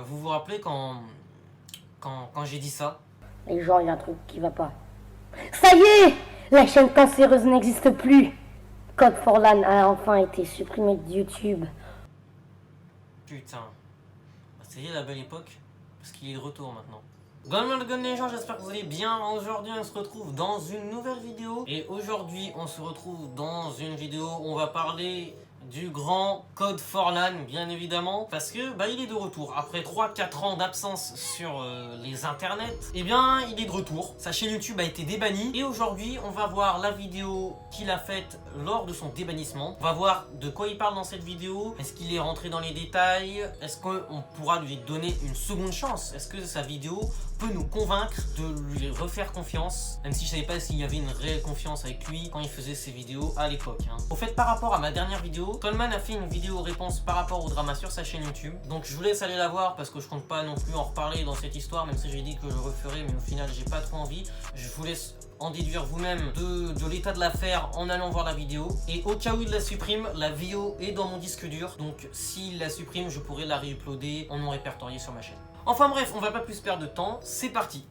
Vous vous rappelez quand j'ai dit ça? Les gens, il y a un truc qui va pas. Ça y est, la chaîne cancéreuse n'existe plus. Code for LAN a enfin été supprimé de YouTube. Putain. Bah, ça y est, la belle époque, parce qu'il est de retour maintenant. Gun les gens, j'espère que vous allez bien. Aujourd'hui on se retrouve dans une nouvelle vidéo. Et aujourd'hui on se retrouve dans une vidéo où on va parler du grand Code for LAN, bien évidemment, parce que bah il est de retour après 3-4 ans d'absence sur les internets. Et bien il est de retour, sa chaîne YouTube a été débannie et aujourd'hui on va voir la vidéo qu'il a faite lors de son débannissement. On va voir de quoi il parle dans cette vidéo, est-ce qu'il est rentré dans les détails, est-ce qu'on pourra lui donner une seconde chance, est-ce que sa vidéo peut nous convaincre de lui refaire confiance, même si je savais pas s'il y avait une réelle confiance avec lui quand il faisait ses vidéos à l'époque. Au fait, par rapport à ma dernière vidéo, Coleman a fait une vidéo réponse par rapport au drama sur sa chaîne YouTube. Donc je vous laisse aller la voir parce que je compte pas non plus en reparler dans cette histoire, même si j'ai dit que je referais, mais au final j'ai pas trop envie. Je vous laisse en déduire vous-même de l'état de l'affaire en allant voir la vidéo. Et au cas où il la supprime, la vidéo est dans mon disque dur. Donc s'il la supprime, je pourrai la réuploader en non répertorié sur ma chaîne. Enfin bref, on va pas plus perdre de temps, c'est parti.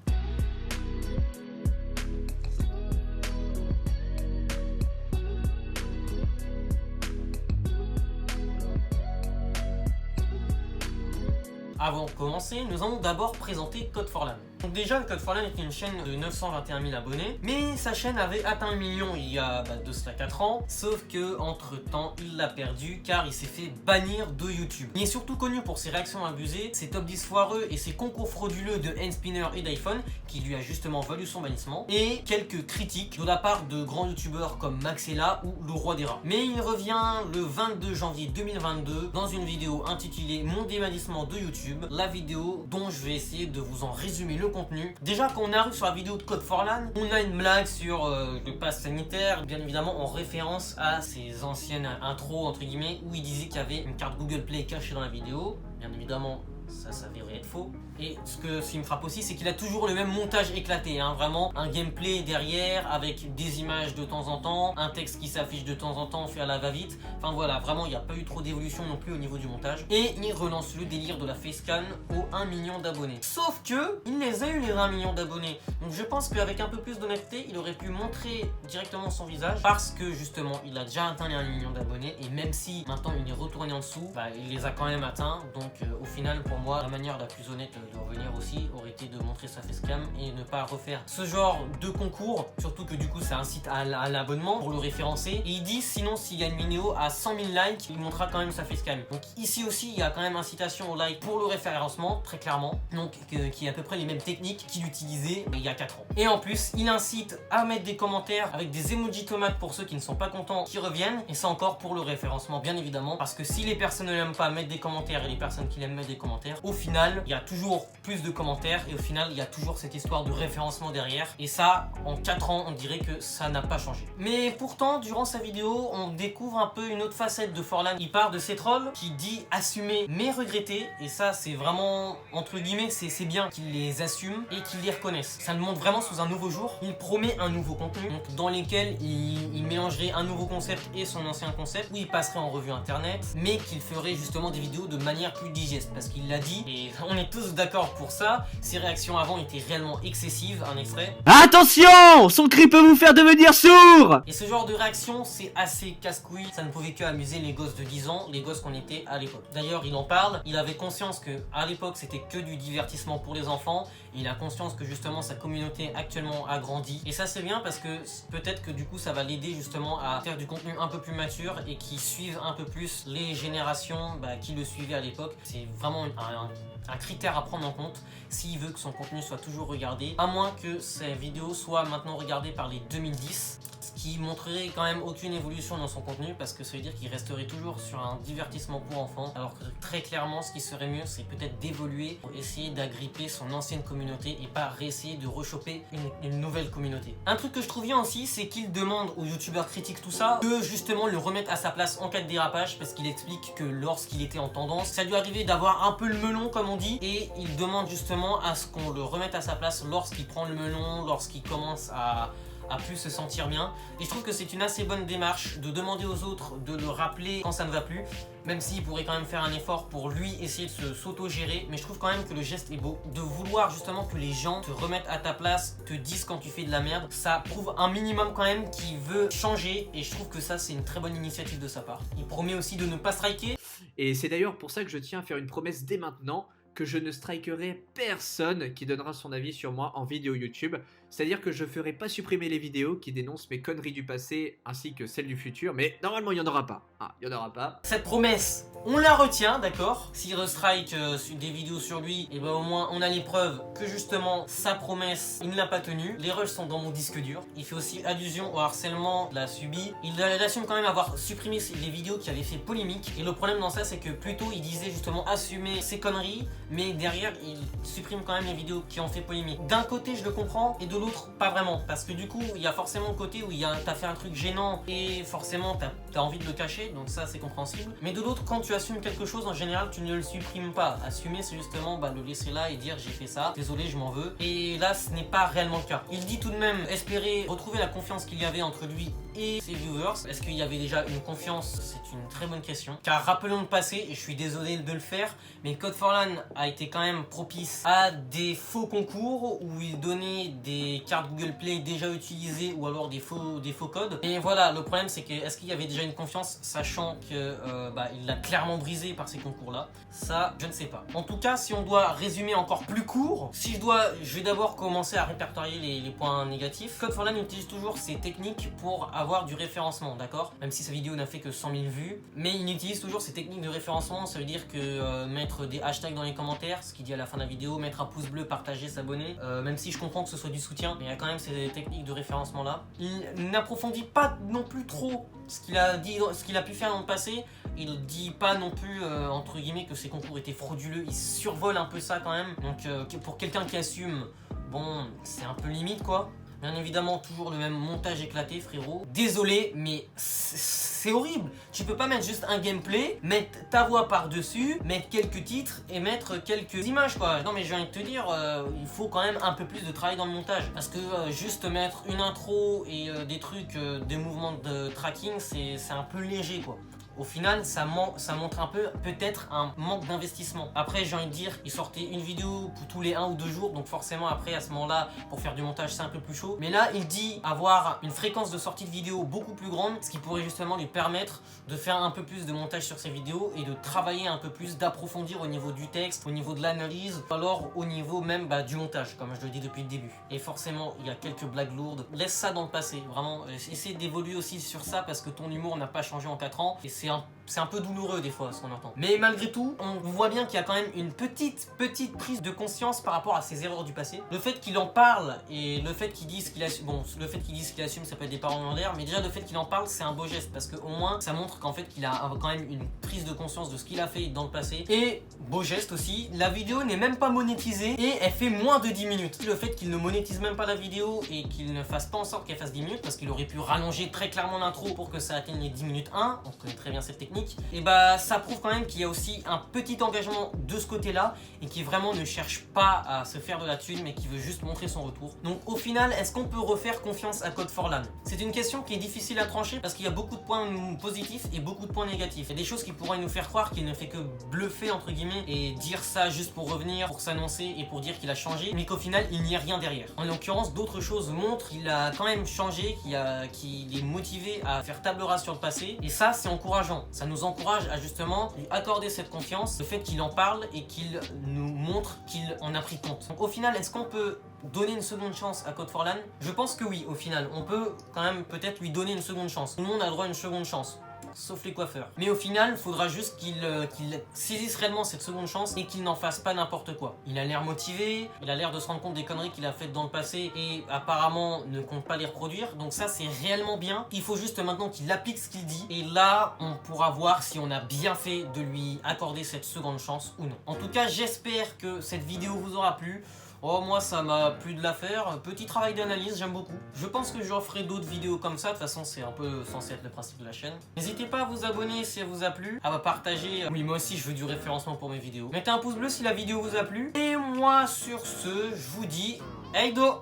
Avant de commencer, nous allons d'abord présenter Code for LAN. Donc déjà, Code for LAN est une chaîne de 921 000 abonnés, mais sa chaîne avait atteint 1 million il y a de cela 4 ans, sauf que entre temps, il l'a perdu car il s'est fait bannir de YouTube. Il est surtout connu pour ses réactions abusées, ses top 10 foireux et ses concours frauduleux de handspinner et d'iPhone, qui lui a justement valu son bannissement, et quelques critiques de la part de grands youtubeurs comme Maxella ou le roi des rats. Mais il revient le 22 janvier 2022 dans une vidéo intitulée Mon débannissement de YouTube, la vidéo dont je vais essayer de vous en résumer le contenu. Déjà, quand on arrive sur la vidéo de Code for LAN, on a une blague sur le pass sanitaire, bien évidemment en référence à ses anciennes intros entre guillemets où il disait qu'il y avait une carte Google Play cachée dans la vidéo. Bien évidemment, ça s'avérait être faux. Et ce qui me frappe aussi, c'est qu'il a toujours le même montage éclaté, hein, vraiment un gameplay derrière avec des images de temps en temps, un texte qui s'affiche de temps en temps fait à la va-vite. Enfin voilà, vraiment il n'y a pas eu trop d'évolution non plus au niveau du montage. Et il relance le délire de la facecam aux 1 million d'abonnés. Sauf que il les a eu les 1 million d'abonnés. Donc je pense qu'avec un peu plus d'honnêteté, il aurait pu montrer directement son visage parce que justement il a déjà atteint les 1 million d'abonnés et même si maintenant il est retourné en dessous, bah, il les a quand même atteints. Donc au final pour moi la manière la plus honnête de revenir aussi aurait été de montrer sa facecam et ne pas refaire ce genre de concours, surtout que du coup ça incite à l'abonnement pour le référencer. Et il dit sinon s'il y a une vidéo à 100 000 likes, il montrera quand même sa facecam. Donc ici aussi il y a quand même incitation au like pour le référencement, très clairement, donc qui est à peu près les mêmes techniques qu'il utilisait il y a 4 ans. Et en plus il incite à mettre des commentaires avec des emojis tomates pour ceux qui ne sont pas contents qui reviennent, et ça encore pour le référencement bien évidemment, parce que si les personnes ne l'aiment pas mettre des commentaires et les personnes qui l'aiment mettre des commentaires, au final il y a toujours plus de commentaires et au final il y a toujours cette histoire de référencement derrière, et ça en 4 ans on dirait que ça n'a pas changé. Mais pourtant durant sa vidéo on découvre un peu une autre facette de for LAN. Il part de ses trolls qui dit assumer mais regretter, et ça c'est vraiment entre guillemets c'est bien qu'il les assume et qu'il les reconnaisse. Ça le montre vraiment sous un nouveau jour. Il promet un nouveau contenu donc, dans lequel il mélangerait un nouveau concept et son ancien concept, où il passerait en revue internet mais qu'il ferait justement des vidéos de manière plus digeste, parce qu'il l'a dit et on est tous d'accord pour ça, ses réactions avant étaient réellement excessives. Un extrait. Attention, son cri peut vous faire devenir sourd. Et ce genre de réaction c'est assez casse-couille, ça ne pouvait que amuser les gosses de 10 ans, les gosses qu'on était à l'époque. D'ailleurs il en parle, il avait conscience que à l'époque c'était que du divertissement pour les enfants, et il a conscience que justement sa communauté actuellement a grandi, et ça c'est bien parce que peut-être que du coup ça va l'aider justement à faire du contenu un peu plus mature et qui suivent un peu plus les générations qui le suivaient à l'époque. C'est vraiment un critère à prendre en compte s'il veut que son contenu soit toujours regardé, à moins que ses vidéos soient maintenant regardées par les 2010, ce qui montrerait quand même aucune évolution dans son contenu, parce que ça veut dire qu'il resterait toujours sur un divertissement pour enfants, alors que très clairement ce qui serait mieux c'est peut-être d'évoluer pour essayer d'agripper son ancienne communauté et pas réessayer de rechoper une nouvelle communauté. Un truc que je trouve bien aussi, c'est qu'il demande aux youtubeurs critiques tout ça de justement le remettre à sa place en cas de dérapage, parce qu'il explique que lorsqu'il était en tendance, ça lui arrivait d'avoir un peu le melon comme on dit, et il demande justement à ce qu'on le remette à sa place lorsqu'il prend le melon, lorsqu'il commence à plus se sentir bien. Et je trouve que c'est une assez bonne démarche de demander aux autres de le rappeler quand ça ne va plus, même s'il pourrait quand même faire un effort pour lui essayer de s'auto-gérer, mais je trouve quand même que le geste est beau, de vouloir justement que les gens te remettent à ta place, te disent quand tu fais de la merde, ça prouve un minimum quand même qu'il veut changer, et je trouve que ça c'est une très bonne initiative de sa part. Il promet aussi de ne pas striker. Et c'est d'ailleurs pour ça que je tiens à faire une promesse dès maintenant, que je ne strikerai personne qui donnera son avis sur moi en vidéo YouTube. C'est-à-dire que je ferai pas supprimer les vidéos qui dénoncent mes conneries du passé ainsi que celles du futur, mais normalement il n'y en aura pas. Ah, il n'y en aura pas. Cette promesse, on la retient, d'accord? S'il restrike des vidéos sur lui, et ben au moins on a les preuves que justement sa promesse, il ne l'a pas tenue. Les rushs sont dans mon disque dur. Il fait aussi allusion au harcèlement qu'il a subi. Il assume quand même avoir supprimé les vidéos qui avaient fait polémique. Et le problème dans ça, c'est que plutôt il disait justement assumer ses conneries, mais derrière il supprime quand même les vidéos qui ont fait polémique. D'un côté je le comprends, et de l'autre pas vraiment, parce que du coup il y a forcément le côté où t'as fait un truc gênant et forcément t'as envie de le cacher, donc ça c'est compréhensible. Mais de l'autre, quand tu assumes quelque chose, en général tu ne le supprimes pas. Assumer, c'est justement le laisser là et dire j'ai fait ça, désolé, je m'en veux. Et là ce n'est pas réellement le cas. Il dit tout de même espérer retrouver la confiance qu'il y avait entre lui et ses viewers. Est-ce qu'il y avait déjà une confiance? C'est une très bonne question, car rappelons le passé, et je suis désolé de le faire, mais Code for LAN a été quand même propice à des faux concours où il donnait des cartes Google Play déjà utilisées ou alors des faux codes. Et voilà, le problème c'est que est-ce qu'il y avait déjà une confiance, sachant que il l'a clairement brisé par ces concours là? Ça, je ne sais pas. En tout cas, si on doit résumer encore plus court, je vais d'abord commencer à répertorier les points négatifs. Code for LAN utilise toujours ces techniques pour avoir du référencement, d'accord? Même si sa vidéo n'a fait que 100 000 vues, mais il utilise toujours ces techniques de référencement. Ça veut dire que mettre des hashtags dans les commentaires, ce qu'il dit à la fin de la vidéo, mettre un pouce bleu, partager, s'abonner, même si je comprends que ce soit du soutien, mais il y a quand même ces techniques de référencement là. Il n'approfondit pas non plus trop ce qu'il a dit, ce qu'il a pu faire dans le passé. Il dit pas non plus entre guillemets que ces concours étaient frauduleux. Il survole un peu ça quand même. Donc pour quelqu'un qui assume, bon, c'est un peu limite quoi. Bien évidemment, toujours le même montage éclaté, frérot. Désolé, mais c'est horrible. Tu peux pas mettre juste un gameplay, mettre ta voix par-dessus, mettre quelques titres et mettre quelques images, quoi. Non, mais j'ai envie de te dire, il faut quand même un peu plus de travail dans le montage. Parce que juste mettre une intro et des trucs, des mouvements de tracking, c'est un peu léger, quoi. Au final, ça montre un peu peut-être un manque d'investissement. Après, j'ai envie de dire, il sortait une vidéo tous les 1 ou 2 jours, donc forcément après à ce moment-là, pour faire du montage, c'est un peu plus chaud. Mais là, il dit avoir une fréquence de sortie de vidéo beaucoup plus grande, ce qui pourrait justement lui permettre de faire un peu plus de montage sur ses vidéos et de travailler un peu plus, d'approfondir au niveau du texte, au niveau de l'analyse, ou alors au niveau même du montage, comme je le dis depuis le début. Et forcément, il y a quelques blagues lourdes. Laisse ça dans le passé, vraiment. Essaie d'évoluer aussi sur ça parce que ton humour n'a pas changé en 4 ans et c'est un peu douloureux des fois ce qu'on entend. Mais malgré tout, on voit bien qu'il y a quand même une petite prise de conscience par rapport à ses erreurs du passé. Le fait qu'il en parle et le fait qu'il dise qu'il assume, bon, le fait qu'il dise qu'il assume, ça peut être des paroles en l'air, mais déjà le fait qu'il en parle, c'est un beau geste parce qu'au moins ça montre qu'en fait qu'il a quand même une prise de conscience de ce qu'il a fait dans le passé. Et beau geste aussi, la vidéo n'est même pas monétisée et elle fait moins de 10 minutes. Le fait qu'il ne monétise même pas la vidéo et qu'il ne fasse pas en sorte qu'elle fasse 10 minutes parce qu'il aurait pu rallonger très clairement l'intro pour que ça atteigne les 10 minutes 1, on connaît très bien cette technique. Et ça prouve quand même qu'il y a aussi un petit engagement de ce côté là et qui vraiment ne cherche pas à se faire de la thune mais qui veut juste montrer son retour. Donc au final, est-ce qu'on peut refaire confiance à Code for LAN? C'est une question qui est difficile à trancher parce qu'il y a beaucoup de points positifs et beaucoup de points négatifs. Il y a des choses qui pourraient nous faire croire qu'il ne fait que bluffer entre guillemets et dire ça juste pour revenir, pour s'annoncer et pour dire qu'il a changé, mais qu'au final il n'y a rien derrière. En l'occurrence, d'autres choses montrent qu'il a quand même changé, qu'il est motivé à faire table rase sur le passé, et ça c'est encourageant. Ça nous encourage à justement lui accorder cette confiance, le fait qu'il en parle et qu'il nous montre qu'il en a pris compte. Donc au final, est-ce qu'on peut donner une seconde chance à Code for LAN? Je pense que oui, au final, on peut quand même peut-être lui donner une seconde chance. Tout le monde a le droit à une seconde chance, sauf les coiffeurs. Mais au final, il faudra juste qu'il saisisse réellement cette seconde chance et qu'il n'en fasse pas n'importe quoi. Il a l'air motivé, il a l'air de se rendre compte des conneries qu'il a faites dans le passé et apparemment ne compte pas les reproduire. Donc ça, c'est réellement bien. Il faut juste maintenant qu'il applique ce qu'il dit et là, on pourra voir si on a bien fait de lui accorder cette seconde chance ou non. En tout cas, j'espère que cette vidéo vous aura plu. Oh, moi ça m'a plu de la faire, petit travail d'analyse, j'aime beaucoup. Je pense que je referai d'autres vidéos comme ça, de toute façon c'est un peu censé être le principe de la chaîne. N'hésitez pas à vous abonner si elle vous a plu, à partager, oui moi aussi je veux du référencement pour mes vidéos. Mettez un pouce bleu si la vidéo vous a plu, et moi sur ce, je vous dis, hey do!